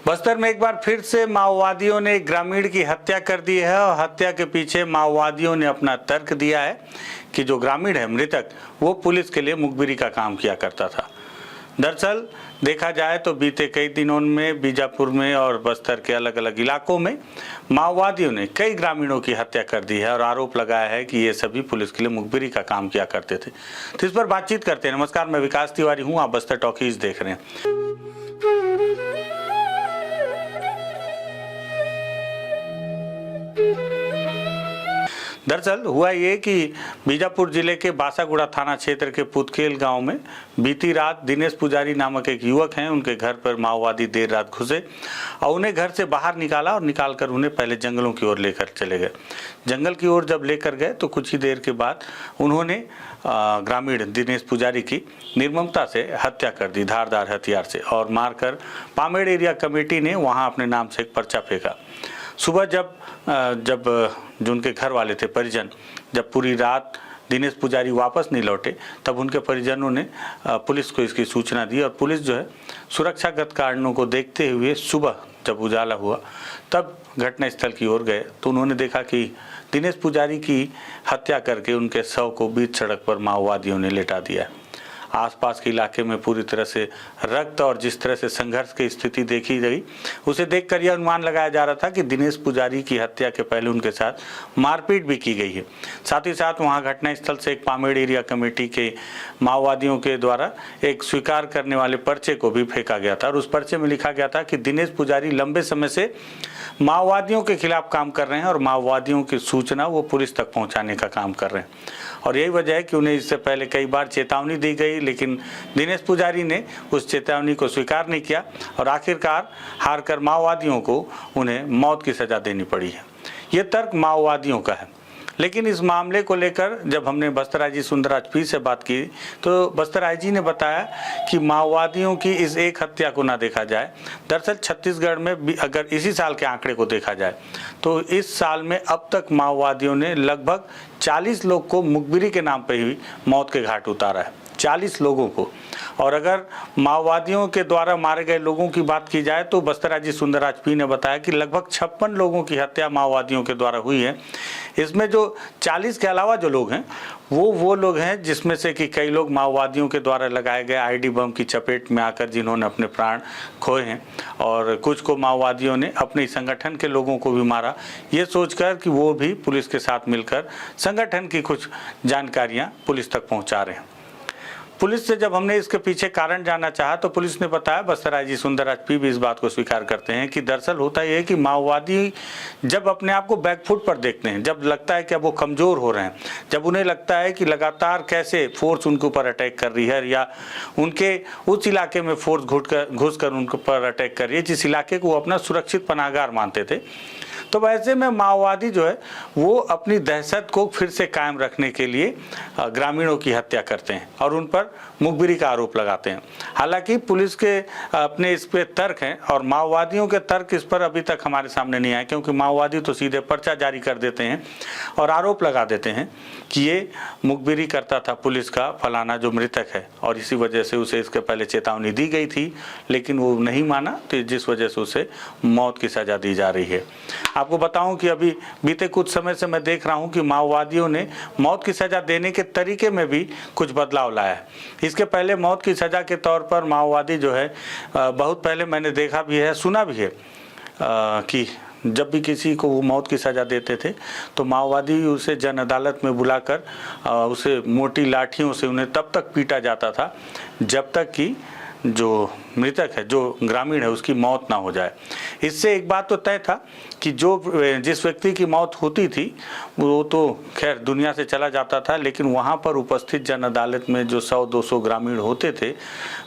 बस्तर में एक बार फिर से माओवादियों ने एक ग्रामीण की हत्या कर दी है और हत्या के पीछे माओवादियों ने अपना तर्क दिया है कि जो ग्रामीण है मृतक वो पुलिस के लिए मुखबिरी का काम किया करता था। दरअसल देखा जाए तो बीते कई दिनों में बीजापुर में और बस्तर के अलग अलग इलाकों में माओवादियों ने कई ग्रामीणों की हत्या कर दी है और आरोप लगाया है कि ये सभी पुलिस के लिए मुखबिरी का काम किया करते थे। तो इस पर बातचीत करते हैं। नमस्कार, मैं विकास तिवारी हूँ, आप बस्तर टॉकीज देख रहे हैं। दरअसल हुआ ये कि बीजापुर जिले के बासागुड़ा थाना क्षेत्र के पुतकेल गांव में बीती रात दिनेश पुजारी नामक एक युवक हैं, उनके घर पर माओवादी देर रात घुसे और उन्हें घर से बाहर निकाला और निकालकर उन्हें पहले जंगलों की ओर लेकर चले गए। जंगल की ओर जब लेकर गए तो कुछ ही देर के बाद उन्होंने ग्रामीण दिनेश पुजारी की निर्ममता से हत्या कर दी धारदार हथियार से और मारकर पामेड़ एरिया कमेटी ने वहाँ अपने नाम से एक पर्चा फेंका। सुबह जब जो उनके घर वाले थे परिजन, जब पूरी रात दिनेश पुजारी वापस नहीं लौटे तब उनके परिजनों ने पुलिस को इसकी सूचना दी और पुलिस जो है सुरक्षागत कारणों को देखते हुए सुबह जब उजाला हुआ तब घटनास्थल की ओर गए तो उन्होंने देखा कि दिनेश पुजारी की हत्या करके उनके शव को बीच सड़क पर माओवादियों ने लेटा दिया। आसपास के इलाके में पूरी तरह से रक्त और जिस तरह से संघर्ष की स्थिति देखी गई उसे देखकर यह अनुमान लगाया जा रहा था कि दिनेश पुजारी की हत्या के पहले उनके साथ मारपीट भी की गई है। साथ ही साथ वहां घटनास्थल से एक पामेड़ एरिया कमेटी के माओवादियों के द्वारा एक स्वीकार करने वाले पर्चे को भी फेंका गया था और उस पर्चे में लिखा गया था कि दिनेश पुजारी लंबे समय से माओवादियों के खिलाफ काम कर रहे हैं और माओवादियों की सूचना वो पुलिस तक पहुंचाने का काम कर रहे हैं और यही वजह है कि उन्हें इससे पहले कई बार चेतावनी दी गई, लेकिन दिनेश पुजारी ने उस चेतावनी को स्वीकार नहीं किया और आखिरकार हारकर माओवादियों को उन्हें मौत की सजा देनी पड़ी है। ये तर्क माओवादियों का है। लेकिन इस मामले को लेकर जब हमने बस्तर आईजी सुंदरराज पी से बात की तो बस्तर आईजी ने बताया कि माओवादियों की इस एक हत्या को ना देखा जाए, दरअसल छत्तीसगढ़ में अगर इसी साल के आंकड़े को देखा जाए तो इस साल में अब तक माओवादियों ने लगभग 40 लोग को मुखबिरी के नाम पर ही मौत के घाट उतारा है, 40 लोगों को। और अगर माओवादियों के द्वारा मारे गए लोगों की बात की जाए तो बस्तर आईजी सुंदरराज पी ने बताया कि लगभग 56 लोगों की हत्या माओवादियों के द्वारा हुई है। इसमें जो 40 के अलावा जो लोग हैं वो लोग हैं जिसमें से कि कई लोग माओवादियों के द्वारा लगाए गए आईडी बम की चपेट में आकर जिन्होंने अपने प्राण खोए हैं और कुछ को माओवादियों ने अपने संगठन के लोगों को भी मारा, ये सोचकर कि वो भी पुलिस के साथ मिलकर संगठन की कुछ जानकारियां पुलिस तक पहुंचा रहे हैं। पुलिस से जब हमने इसके पीछे कारण जानना चाहा तो पुलिस ने बताया, बस्तर आईजी सुंदरराज पी भी इस बात को स्वीकार करते हैं कि दरअसल होता यह है कि माओवादी जब अपने आप को बैकफुट पर देखते हैं, जब लगता है कि अब वो कमज़ोर हो रहे हैं, जब उन्हें लगता है कि लगातार कैसे फोर्स उनके ऊपर अटैक कर रही है या उनके उस इलाके में फोर्स घुस कर उनके ऊपर अटैक कर रही है जिस इलाके को वो अपना सुरक्षित पनाहगार मानते थे, तो वैसे में माओवादी जो है वो अपनी दहशत को फिर से कायम रखने के लिए ग्रामीणों की हत्या करते हैं और उन पर मुखबिरी का आरोप लगाते हैं। हालांकि पुलिस के अपने इस पे तर्क हैं और माओवादियों के तर्क इस पर अभी तक हमारे सामने नहीं आए, क्योंकि माओवादी तो सीधे पर्चा जारी कर देते हैं और आरोप लगा देते हैं कि ये मुखबिरी करता था पुलिस का फलाना जो मृतक है और इसी वजह से उसे इसके पहले चेतावनी दी गई थी, लेकिन वो नहीं माना तो जिस वजह से उसे मौत की सजा दी जा रही है। आपको बताऊं कि अभी बीते कुछ समय से मैं देख रहा हूं कि माओवादियों ने मौत की सजा देने के तरीके में भी कुछ बदलाव लाया है। इसके पहले मौत की सजा के तौर पर माओवादी जो है बहुत पहले मैंने देखा भी है, सुना भी है कि जब भी किसी को वो मौत की सज़ा देते थे तो माओवादी उसे जन अदालत में बुलाकर उसे मोटी लाठियों से उन्हें तब तक पीटा जाता था जब तक कि जो मृतक है, जो ग्रामीण है, उसकी मौत ना हो जाए। इससे एक बात तो तय था कि जिस व्यक्ति की मौत होती थी वो तो खैर दुनिया से चला जाता था, लेकिन वहाँ पर उपस्थित जन अदालत में जो 100-200 ग्रामीण होते थे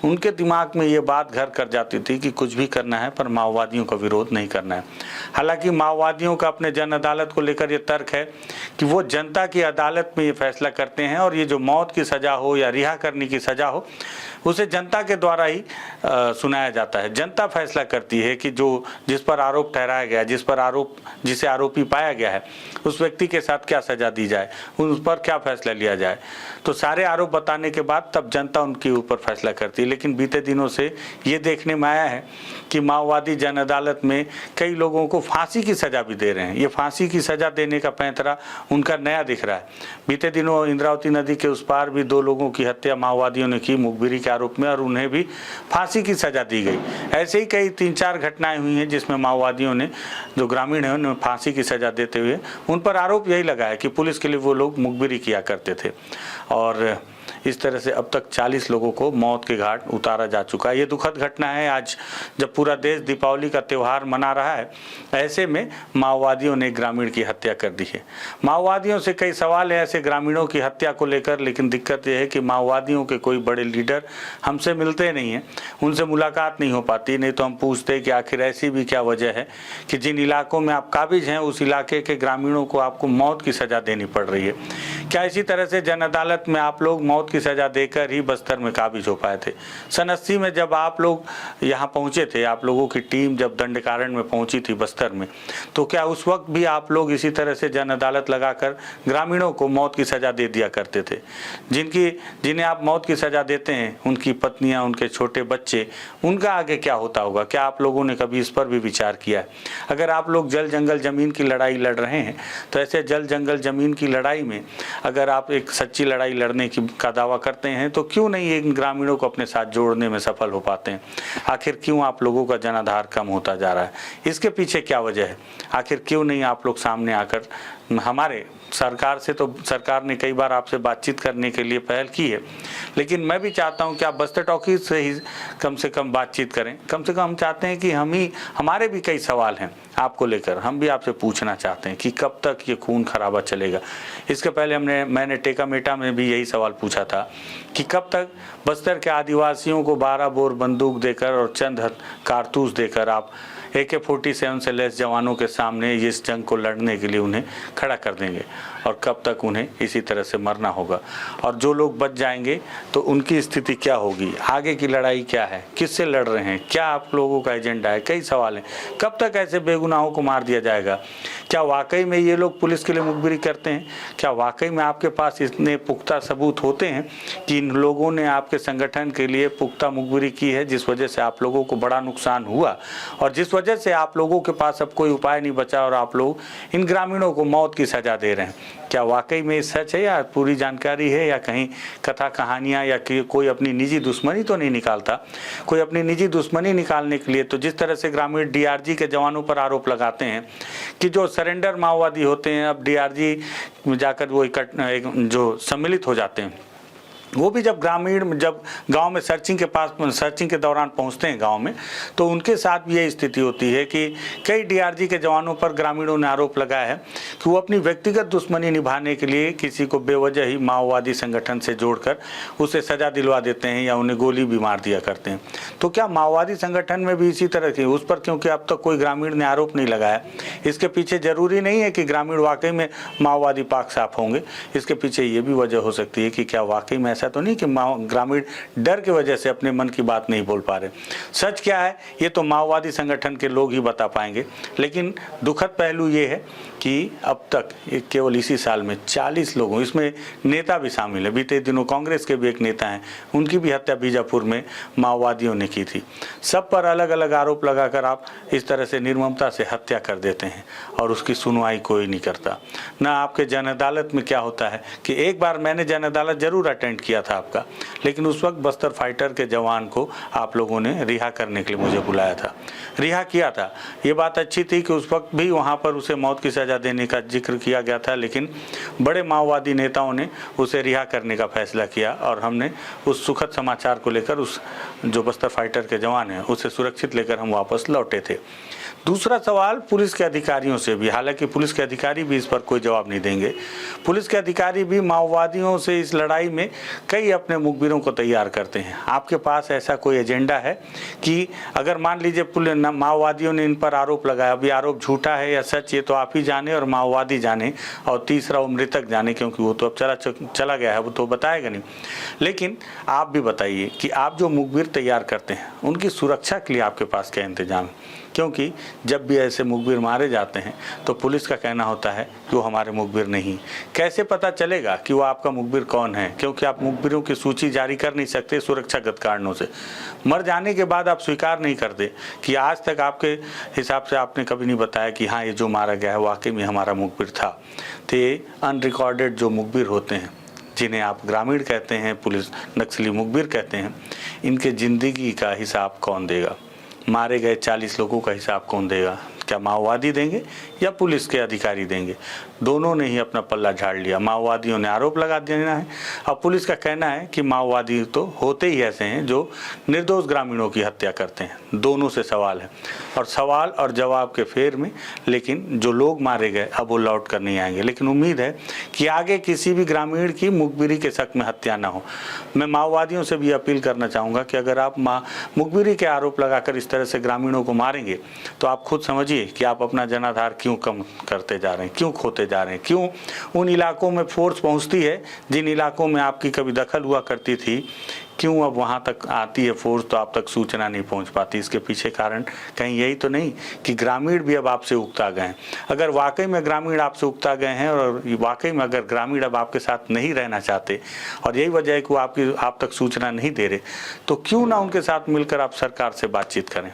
उनके दिमाग में ये बात घर कर जाती थी कि कुछ भी करना है पर माओवादियों का विरोध नहीं करना है। हालांकि माओवादियों का अपने जन अदालत को लेकर ये तर्क है कि वो जनता की अदालत में ये फैसला करते हैं और ये जो मौत की सज़ा हो या रिहा करने की सज़ा हो उसे जनता के द्वारा ही सुनाया जाता है। जनता फैसला करती है कि जिस पर आरोप ठहराया गया, जिसे आरोपी पाया गया है, उस व्यक्ति के साथ क्या सजा दी जाए, उस पर क्या फैसला लिया जाए। तो सारे आरोप बताने के बाद तब जनता उनके ऊपर फैसला करती है। लेकिन बीते दिनों से ये देखने में आया है कि माओवादी जन अदालत में कई लोगों को फांसी की सजा भी दे रहे हैं। ये फांसी की सजा देने का पैंतरा उनका नया दिख रहा है। बीते दिनों इंद्रावती नदी के उस पार भी 2 लोगों की हत्या माओवादियों ने की मुखबिरी के आरोप में, और उन्हें भी फांसी की सजा दी गई। ऐसे ही कई 3-4 घटनाएं हुई हैं जिसमें माओवादियों ने, जो ग्रामीण हैं, उन्हें फांसी की सजा देते हुए उन पर आरोप यही लगा है कि पुलिस के लिए वो लोग मुखबिरी किया करते थे। और इस तरह से अब तक 40 लोगों को मौत के घाट उतारा जा चुका है। ये दुखद घटना है आज जब पूरा देश दीपावली का त्यौहार मना रहा है। ऐसे में माओवादियों ने ग्रामीण की हत्या कर दी है। माओवादियों से कई सवाल हैं ऐसे ग्रामीणों की हत्या को लेकर, लेकिन दिक्कत यह है कि माओवादियों के कोई बड़े लीडर हमसे मिलते नहीं हैं, उनसे मुलाकात नहीं हो पाती। नहीं तो हम पूछते हैं कि आखिर ऐसी भी क्या वजह है कि जिन इलाकों में आप काबिज हैं उस इलाके के ग्रामीणों को आपको मौत की सजा देनी पड़ रही है। क्या इसी तरह से जन अदालत में आप लोग मौत की सजा देकर ही बस्तर में काबिज हो पाए थे? सन 80 में जब आप लोग यहाँ पहुँचे थे, आप लोगों की टीम जब दंडकारण्य में पहुँची थी बस्तर में, तो क्या उस वक्त भी आप लोग इसी तरह से जन अदालत लगाकर ग्रामीणों को मौत की सजा दे दिया करते थे? जिन्हें आप मौत की सजा देते हैं, उनकी पत्नियां, उनके छोटे बच्चे, उनका आगे क्या होता होगा? क्या आप लोगों ने कभी इस पर भी विचार किया है? अगर आप लोग जल जंगल जमीन की लड़ाई लड़ रहे हैं तो ऐसे जल जंगल जमीन की लड़ाई में अगर आप एक सच्ची लड़ाई लड़ने का दावा करते हैं तो क्यों नहीं इन ग्रामीणों को अपने साथ जोड़ने में सफल हो पाते हैं? आखिर क्यों आप लोगों का जनाधार कम होता जा रहा है? इसके पीछे क्या वजह है? आखिर क्यों नहीं आप लोग सामने आकर हमारे सरकार से, तो सरकार ने कई बार आपसे बातचीत करने के लिए पहल की है, लेकिन मैं भी चाहता हूं कि आप बस्तर टॉकीज से ही कम से कम बातचीत करें। कम से कम हम चाहते हैं कि हमारे भी कई सवाल हैं आपको लेकर, हम भी आपसे पूछना चाहते हैं कि कब तक ये खून खराबा चलेगा। इसके पहले मैंने टेका मेटा में भी यही सवाल पूछा था कि कब तक बस्तर के आदिवासियों को 12 बोर बंदूक देकर और चंद कारतूस देकर आप AK-47 से लैस जवानों के सामने इस जंग को लड़ने के लिए उन्हें खड़ा कर देंगे, और कब तक उन्हें इसी तरह से मरना होगा? और जो लोग बच जाएंगे तो उनकी स्थिति क्या होगी? आगे की लड़ाई क्या है? किससे लड़ रहे हैं? क्या आप लोगों का एजेंडा है? कई सवाल हैं। कब तक ऐसे बेगुनाहों को मार दिया जाएगा? क्या वाकई में ये लोग पुलिस के लिए मुखबिरी करते हैं? क्या वाकई में आपके पास इतने पुख्ता सबूत होते हैं कि इन लोगों ने आपके संगठन के लिए पुख्ता मुखबिरी की है, जिस वजह से आप लोगों को बड़ा नुकसान हुआ और जिस वजह से आप लोगों के पास अब कोई उपाय नहीं बचा और आप लोग इन ग्रामीणों को मौत की सजा दे रहे हैं? क्या वाकई में सच है या पूरी जानकारी है, या कहीं कथा कहानियां, या कोई अपनी निजी दुश्मनी तो नहीं निकालता? कोई अपनी निजी दुश्मनी निकालने के लिए तो जिस तरह से ग्रामीण DRG के जवानों पर आरोप लगाते हैं कि जो सरेंडर माओवादी होते हैं अब DRG में जाकर वो जो सम्मिलित हो जाते हैं, वो भी जब गांव में सर्चिंग के दौरान पहुंचते हैं गांव में, तो उनके साथ भी ये स्थिति होती है कि कई DRG के जवानों पर ग्रामीणों ने आरोप लगाया है कि वो अपनी व्यक्तिगत दुश्मनी निभाने के लिए किसी को बेवजह ही माओवादी संगठन से जोड़कर उसे सजा दिलवा देते हैं या उन्हें गोली भी मार दिया करते हैं। तो क्या माओवादी संगठन में भी इसी तरह की उस पर, क्योंकि अब तक कोई ग्रामीण ने आरोप नहीं लगाया, इसके पीछे जरूरी नहीं है कि ग्रामीण वाकई में माओवादी पाक साफ होंगे। इसके पीछे ये भी वजह हो सकती है कि क्या वाकई में ऐसा तो नहीं कि ग्रामीण डर की वजह से अपने मन की बात नहीं बोल पा रहे। सच क्या है ये तो माओवादी संगठन के लोग ही बता पाएंगे। लेकिन दुखद पहलू ये है कि अब तक केवल इसी साल में 40 लोगों, इसमें नेता भी शामिल है, बीते दिनों कांग्रेस के भी एक नेता हैं, उनकी भी हत्या बीजापुर में माओवादियों ने की थी। सब पर अलग अलग आरोप लगाकर आप इस तरह से निर्ममता से हत्या कर देते हैं और उसकी सुनवाई कोई नहीं करता। ना आपके जन अदालत में क्या होता है कि एक बार मैंने जन अदालत जरूर अटेंड किया था आपका, लेकिन उस वक्त बस्तर फाइटर के जवान को आप लोगों ने रिहा करने के लिए मुझे बुलाया था, रिहा किया था। ये बात अच्छी थी कि उस वक्त भी वहाँ पर उसे मौत की सजा देने का जिक्र किया गया था, लेकिन बड़े माओवादी नेताओं ने उसे रिहा करने का फैसला किया और हमने उस सुखद समाचार को लेकर उस जो बस्तर फाइटर के जवान हैं उसे सुरक्षित लेकर हम वापस लौटे थे। दूसरा सवाल पुलिस के अधिकारियों से भी, हालांकि पुलिस के अधिकारी भी इस पर कोई जवाब नहीं देंगे। पुलिस के अधिकारी भी माओवादियों से इस लड़ाई में कई अपने मुखबिरों को तैयार करते हैं। आपके पास ऐसा कोई एजेंडा है कि अगर मान लीजिए माओवादियों ने इन पर आरोप लगाया। अभी आरोप झूठा है या सच ये तो आप ही जाने और माओवादी जाने, और तीसरा वो मृतक जाने, क्योंकि वो तो अब चला गया है, वो तो बताएगा नहीं। लेकिन आप भी बताइए कि आप जो मुखबिर तैयार करते हैं उनकी सुरक्षा के लिए आपके पास क्या इंतजाम है? क्योंकि जब भी ऐसे मुखबिर मारे जाते हैं तो पुलिस का कहना होता है कि वो हमारे मुखबिर नहीं। कैसे पता चलेगा कि वो आपका मुखबिर कौन है? क्योंकि आप मुखबिरों की सूची जारी कर नहीं सकते सुरक्षागत कारणों से। मर जाने के बाद आप स्वीकार नहीं करते कि आज तक आपके हिसाब से आपने कभी नहीं बताया कि हाँ, ये जो मारा गया है वाकई में हमारा मुखबिर था। तो ये अनरिकॉर्डेड जो मुखबिर होते हैं, जिन्हें आप ग्रामीण कहते हैं, पुलिस नक्सली मुखबिर कहते हैं, इनके ज़िंदगी का हिसाब कौन देगा? मारे गए 40 लोगों का हिसाब कौन देगा? क्या माओवादी देंगे या पुलिस के अधिकारी देंगे? दोनों ने ही अपना पल्ला झाड़ लिया। माओवादियों ने आरोप लगा देना है और पुलिस का कहना है कि माओवादी तो होते ही ऐसे हैं जो निर्दोष ग्रामीणों की हत्या करते हैं। दोनों से सवाल है, और सवाल और जवाब के फेर में लेकिन जो लोग मारे गए अब वो लौट कर नहीं आएंगे। लेकिन उम्मीद है कि आगे किसी भी ग्रामीण की मुखबिरी के शक में हत्या ना हो। मैं माओवादियों से भी अपील करना चाहूँगा कि अगर आप मुखबिरी के आरोप लगाकर इस तरह से ग्रामीणों को मारेंगे तो आप खुद समझिए कि आप अपना जनाधार क्यों कम करते जा रहे हैं, क्यों खोते जा रहे हैं, क्यों उन इलाकों में फोर्स पहुंचती है जिन इलाकों में आपकी कभी दखल हुआ करती थी, क्यों अब वहां तक आती है फोर्स तो आप तक सूचना नहीं पहुंच पाती? इसके पीछे कारण कहीं यही तो नहीं कि ग्रामीण भी अब आपसे उकता गए हैं? अगर वाकई में ग्रामीण आपसे उकता गए हैं और वाकई में अगर ग्रामीण अब आपके साथ नहीं रहना चाहते और यही वजह है कि वो आप तक सूचना नहीं दे रहे, तो क्यों ना उनके साथ मिलकर आप सरकार से बातचीत करें?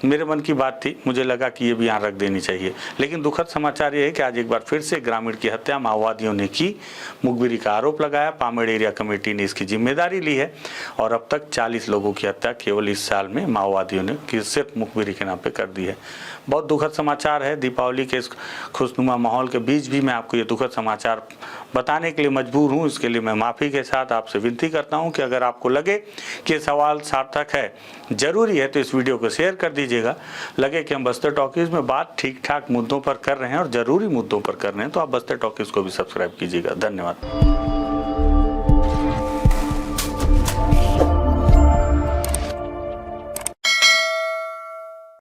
मेरे मन की बात थी, मुझे लगा कि ये भी यहाँ रख देनी चाहिए। लेकिन दुखद समाचार ये है कि आज एक बार फिर से ग्रामीण की हत्या माओवादियों ने की। मुखबिरी का आरोप लगाया, पामेड़ एरिया कमेटी ने इसकी जिम्मेदारी ली है और अब तक 40 लोगों की हत्या केवल इस साल में माओवादियों ने सिर्फ मुखबिरी के नाम पे कर दी है। बहुत दुखद समाचार है। दीपावली के इस खुशनुमा माहौल के बीच भी मैं आपको ये दुखद समाचार बताने के लिए मजबूर हूँ। इसके लिए मैं माफ़ी के साथ आपसे विनती करता हूँ कि अगर आपको लगे कि ये सवाल सार्थक है, ज़रूरी है, तो इस वीडियो को शेयर कर दीजिएगा। लगे कि हम बस्तर टॉकीज़ में बात ठीक ठाक मुद्दों पर कर रहे हैं और ज़रूरी मुद्दों पर कर रहे हैं, तो आप बस्तर टॉकीज़ को भी सब्सक्राइब कीजिएगा। धन्यवाद।